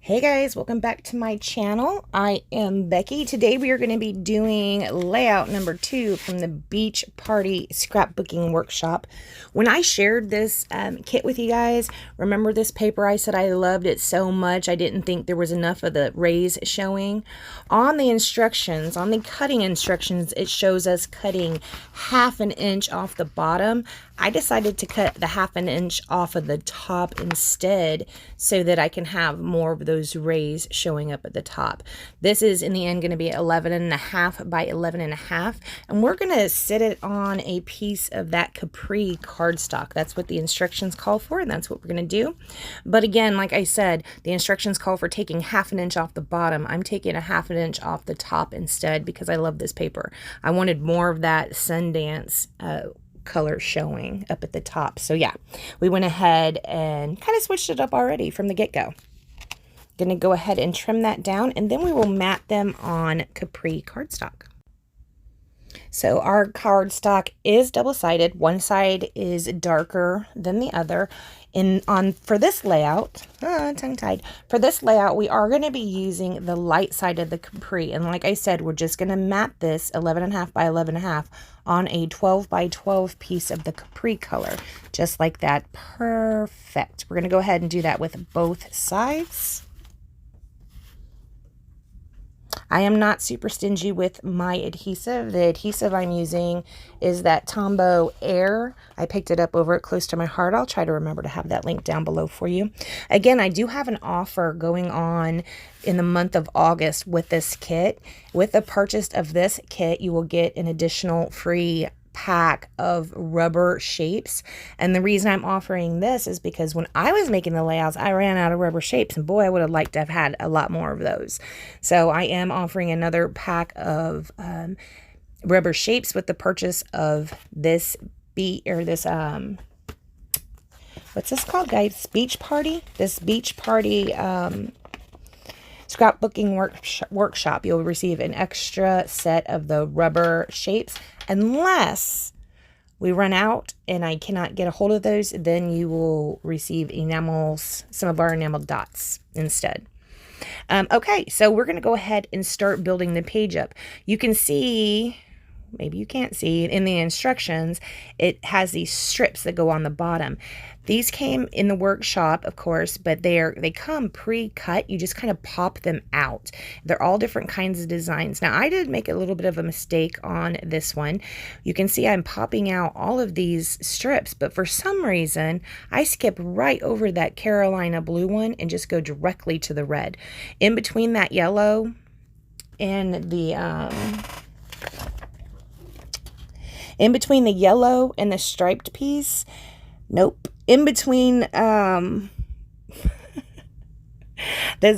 Hey guys, welcome back to my channel. I am Becky. Today we are going to be doing layout number 2 from the Beach Party Scrapbooking Workshop. When I shared this kit with you guys, remember this paper? I said I loved it so much I didn't think there was enough of the rays showing. On the instructions, on the cutting instructions, it shows us cutting 1/2 inch off the bottom. I decided to cut the 1/2 inch off of the top instead so that I can have more of those rays showing up at the top. This is in the end going to be 11.5 by 11.5, and we're going to sit it on a piece of that Capri cardstock. That's what the instructions call for, and that's what we're going to do. But again, like I said, the instructions call for taking 1/2 inch off the bottom. I'm taking a 1/2 inch off the top instead because I love this paper. I wanted more of that Sundance color showing up at the top. So yeah, we went ahead and kind of switched it up already from the get-go. Gonna go ahead and trim that down, and then we will mat them on Capri cardstock. So our cardstock is double-sided. One side is darker than the other. For this layout, tongue-tied. For this layout, we are going to be using the light side of the Capri, and like I said, we're just going to mat this 11.5 by 11.5 on a 12 by 12 piece of the Capri color, just like that. Perfect. We're going to go ahead and do that with both sides. I am not super stingy with my adhesive. The adhesive I'm using is that Tombow Air. I picked it up over at Close to My Heart. I'll try to remember to have that link down below for you. Again, I do have an offer going on in the month of August with this kit. With the purchase of this kit, you will get an additional free pack of rubber shapes. And the reason I'm offering this is because when I was making the layouts, I ran out of rubber shapes, and boy, I would have liked to have had a lot more of those. So I am offering another pack of rubber shapes with the purchase of this what's this called, guys? Beach Party? This Beach Party Scrapbooking Workshop. You'll receive an extra set of the rubber shapes. Unless we run out and I cannot get a hold of those, then you will receive enamels, some of our enamel dots instead. Okay, so we're going to go ahead and start building the page up. You can see, maybe you can't see, in the instructions, it has these strips that go on the bottom. These came in the workshop, of course, but they come pre-cut. You just kind of pop them out. They're all different kinds of designs. Now, I did make a little bit of a mistake on this one. You can see I'm popping out all of these strips, but for some reason, I skip right over that Carolina blue one and just go directly to the red. In between that yellow and the striped piece, nope. In between the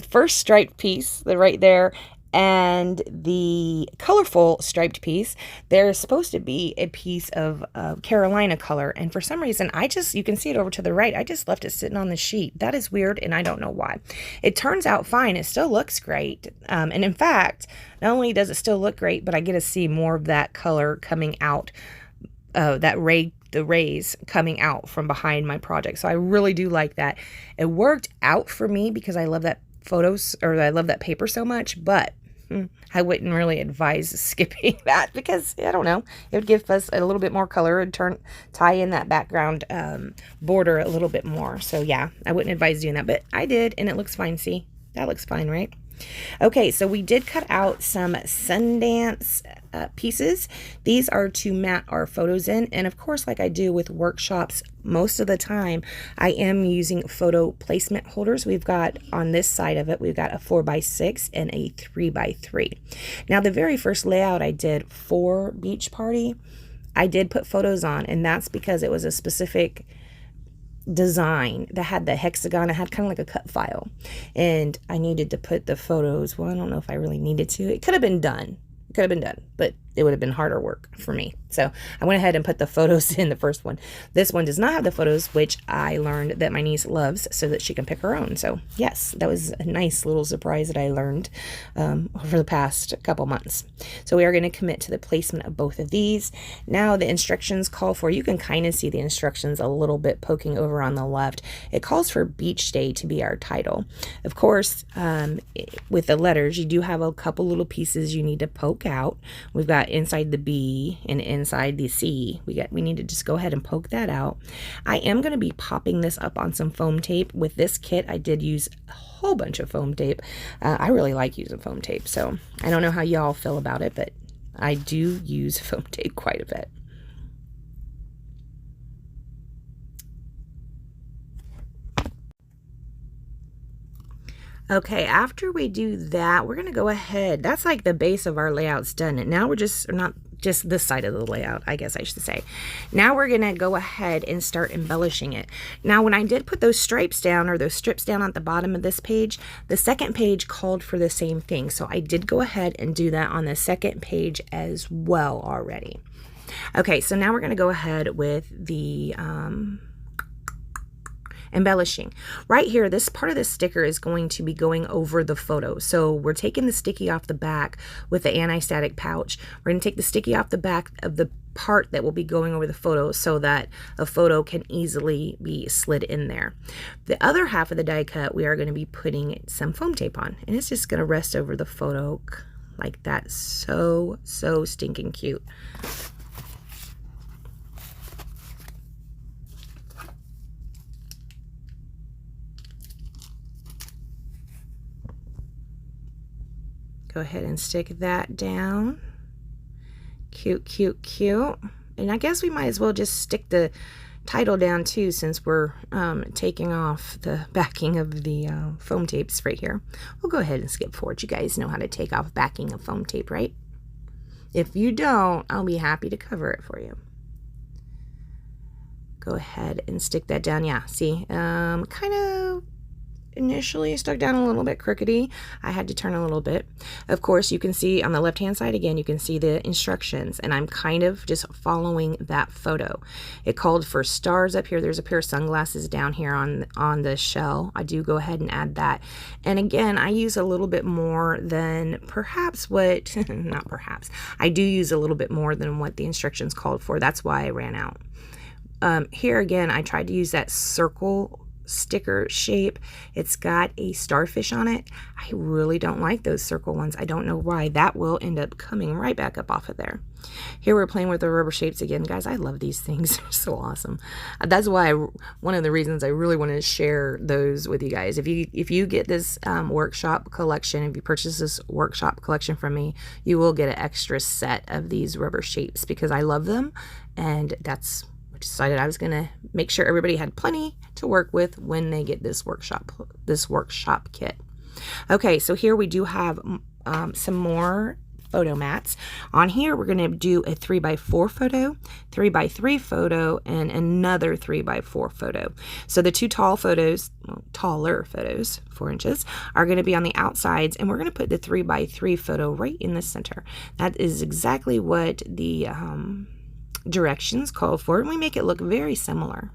first striped piece, right there, and the colorful striped piece, there's supposed to be a piece of Carolina color. And for some reason, you can see it over to the right. I just left it sitting on the sheet. That is weird, and I don't know why. It turns out fine. It still looks great. And in fact, not only does it still look great, but I get to see more of that color coming out, the rays coming out from behind my project. So I really do like that. It worked out for me because I love that I love that paper so much, but I wouldn't really advise skipping that because, I don't know, it would give us a little bit more color and tie in that background border a little bit more. So yeah, I wouldn't advise doing that, but I did, and it looks fine. See, that looks fine, right? Okay, so we did cut out some Sundance pieces. These are to mat our photos in, and of course, like I do with workshops, most of the time I am using photo placement holders. We've got, on this side of it, we've got a 4x6 and a 3x3. Now, the very first layout I did for Beach Party, I did put photos on, and that's because it was a specific design that had the hexagon. It had kind of like a cut file, and I needed to put the photos. Well, I don't know if I really needed to. It could have been done, but it would have been harder work for me. So I went ahead and put the photos in the first one. This one does not have the photos, which I learned that my niece loves so that she can pick her own. So yes, that was a nice little surprise that I learned over the past couple months. So we are going to commit to the placement of both of these. Now the instructions call for, you can kind of see the instructions a little bit poking over on the left. It calls for Beach Day to be our title. Of course, with the letters, you do have a couple little pieces you need to poke out. We've got inside the B and inside the C. We need to just go ahead and poke that out. I am going to be popping this up on some foam tape. With this kit, I did use a whole bunch of foam tape. I really like using foam tape, so I don't know how y'all feel about it, but I do use foam tape quite a bit. Okay, after we do that, we're going to go ahead. That's like the base of our layout's done. And now we're not just this side of the layout, I guess I should say. Now we're going to go ahead and start embellishing it. Now, when I did put those stripes down, or those strips down at the bottom of this page, the second page called for the same thing. So I did go ahead and do that on the second page as well already. Okay, so now we're going to go ahead with the embellishing. Right here, this part of the sticker is going to be going over the photo. So we're taking the sticky off the back with the anti-static pouch. We're going to take the sticky off the back of the part that will be going over the photo so that a photo can easily be slid in there. The other half of the die cut, we are going to be putting some foam tape on, and it's just going to rest over the photo like that. So stinking cute. Go ahead and stick that down. Cute, cute, cute. And I guess we might as well just stick the title down too, since we're taking off the backing of the foam tapes right here. We'll go ahead and skip forward. You guys know how to take off backing of foam tape, right? If you don't, I'll be happy to cover it for you. Go ahead and stick that down. Yeah, see, kind of initially stuck down a little bit crookedy. I had to turn a little bit. Of course, you can see on the left hand side again, you can see the instructions, and I'm kind of just following that photo. It called for stars up here. There's a pair of sunglasses down here on the shell. I do go ahead and add that. And again, I use a little bit more than perhaps what not perhaps, I do use a little bit more than what the instructions called for. That's why I ran out. Here again, I tried to use that circle sticker shape. It's got a starfish on it. I really don't like those circle ones. I don't know why. That will end up coming right back up off of there. Here we're playing with the rubber shapes again. Guys, I love these things. They're so awesome. That's why one of the reasons I really wanted to share those with you guys. If you get this workshop collection, if you purchase this workshop collection from me, you will get an extra set of these rubber shapes because I love them, and that's decided I was going to make sure everybody had plenty to work with when they get this workshop kit. Okay, so here we do have some more photo mats. On here, we're going to do a 3x4 photo, 3x3 photo, and another 3x4 photo. So the two taller photos, 4 inches, are going to be on the outsides, and we're going to put the 3x3 photo right in the center. That is exactly what the directions call for, and we make it look very similar.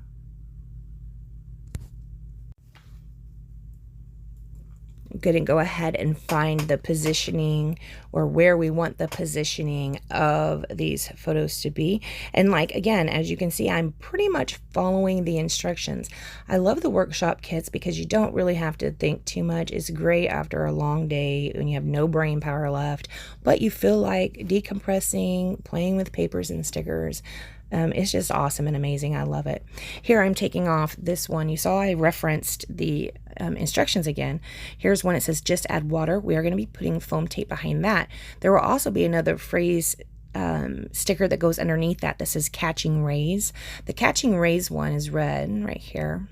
I'm going to go ahead and find the positioning, or where we want the positioning of these photos to be. And like, again, as you can see, I'm pretty much following the instructions. I love the workshop kits because you don't really have to think too much. It's great after a long day when you have no brain power left, but you feel like decompressing, playing with papers and stickers. It's just awesome and amazing. I love it. Here I'm taking off this one. You saw I referenced the instructions again. Here's one. It says just add water. We are going to be putting foam tape behind that. There will also be another phrase sticker that goes underneath that says catching rays. The catching rays one is red right here.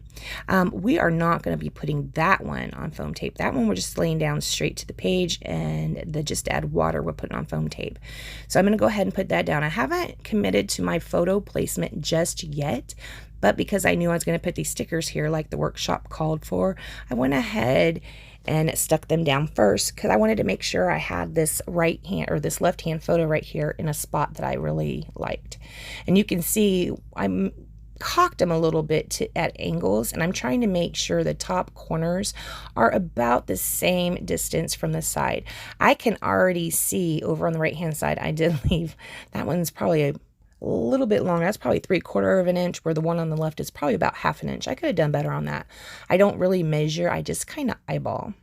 We are not going to be putting that one on foam tape. That one we're just laying down straight to the page, and the just add water we're putting on foam tape. So I'm going to go ahead and put that down. I haven't committed to my photo placement just yet, but because I knew I was going to put these stickers here like the workshop called for, I went ahead and stuck them down first because I wanted to make sure I had this right hand or this left hand photo right here in a spot that I really liked. And you can see I'm cocked them a little bit at angles, and I'm trying to make sure the top corners are about the same distance from the side. I can already see over on the right hand side I did leave, that one's probably a little bit long. That's probably 3/4 of an inch, where the one on the left is probably about 1/2 an inch. I could have done better on that. I don't really measure, I just kind of eyeball.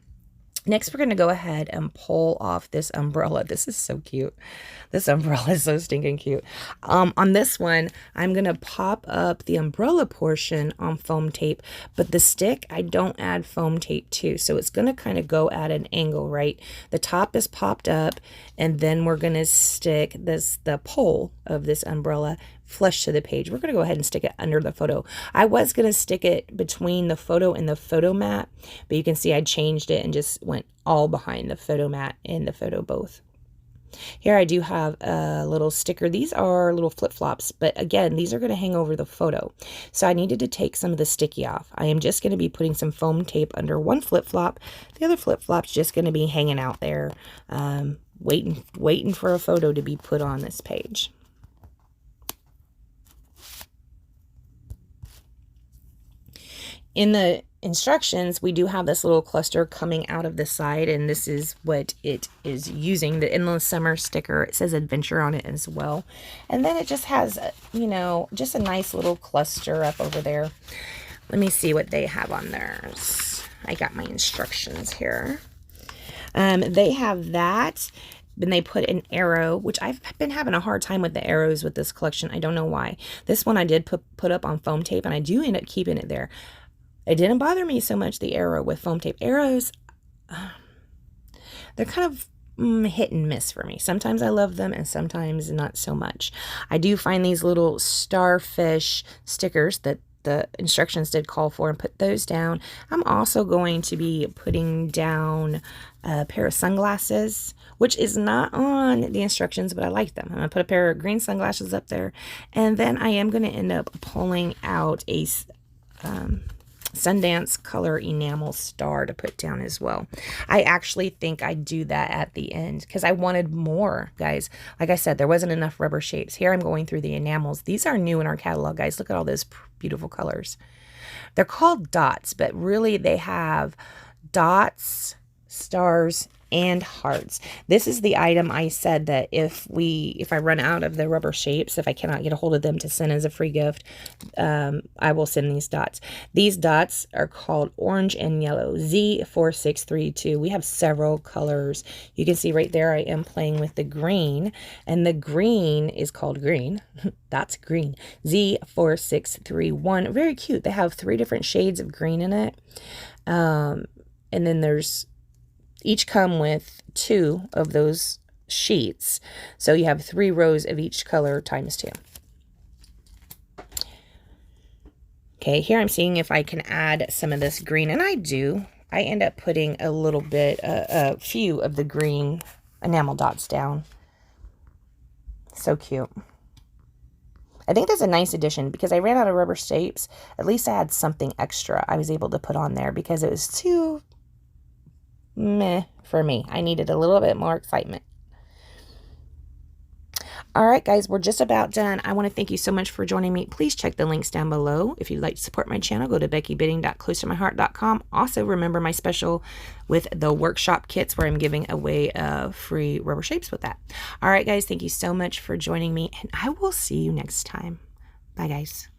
Next, we're going to go ahead and pull off this umbrella. This is so cute. This umbrella is so stinking cute. On this one, I'm going to pop up the umbrella portion on foam tape, but the stick, I don't add foam tape to. So it's going to kind of go at an angle, right? The top is popped up, and then we're going to stick the pole of this umbrella flush to the page. We're going to go ahead and stick it under the photo. I was going to stick it between the photo and the photo mat, but you can see I changed it and just went all behind the photo mat and the photo both. Here I do have a little sticker. These are little flip-flops, but again, these are going to hang over the photo. So I needed to take some of the sticky off. I am just going to be putting some foam tape under one flip-flop. The other flip-flop's just going to be hanging out there, waiting for a photo to be put on this page. In the instructions, we do have this little cluster coming out of the side, and this is what it is using, the Endless Summer sticker. It says adventure on it as well. And then it just has, you know, just a nice little cluster up over there. Let me see what they have on theirs. I got my instructions here. They have that. Then they put an arrow, which I've been having a hard time with the arrows with this collection. I don't know why. This one I did put up on foam tape, and I do end up keeping it there. It didn't bother me so much, the arrow with foam tape. Arrows, they're kind of hit and miss for me. Sometimes I love them and sometimes not so much. I do find these little starfish stickers that the instructions did call for, and put those down. I'm also going to be putting down a pair of sunglasses, which is not on the instructions, but I like them. I'm going to put a pair of green sunglasses up there, and then I am going to end up pulling out a Sundance color enamel star to put down as well. I actually think I'd do that at the end because I wanted more, guys. Like I said, there wasn't enough rubber shapes. Here I'm going through the enamels. These are new in our catalog, guys. Look at all those beautiful colors. They're called dots, but really they have dots, stars, and hearts. This is the item I said that if I run out of the rubber shapes, if I cannot get a hold of them to send as a free gift, I will send these dots. These dots are called orange and yellow, Z4632. We have several colors. You can see right there I am playing with the green, and the green is called green. That's green. Z4631. Very cute. They have 3 different shades of green in it. And then there's each come with 2 of those sheets. So you have 3 rows of each color times 2. Okay, here I'm seeing if I can add some of this green, and I do. I end up putting a little bit, a few of the green enamel dots down. So cute. I think that's a nice addition because I ran out of rubber shapes. At least I had something extra I was able to put on there because it was too meh for me. I needed a little bit more excitement. All right, guys, we're just about done. I want to thank you so much for joining me. Please check the links down below. If you'd like to support my channel, go to beckybidding.closetomyheart.com. Also, remember my special with the workshop kits where I'm giving away free rubber shapes with that. All right, guys, thank you so much for joining me, and I will see you next time. Bye, guys.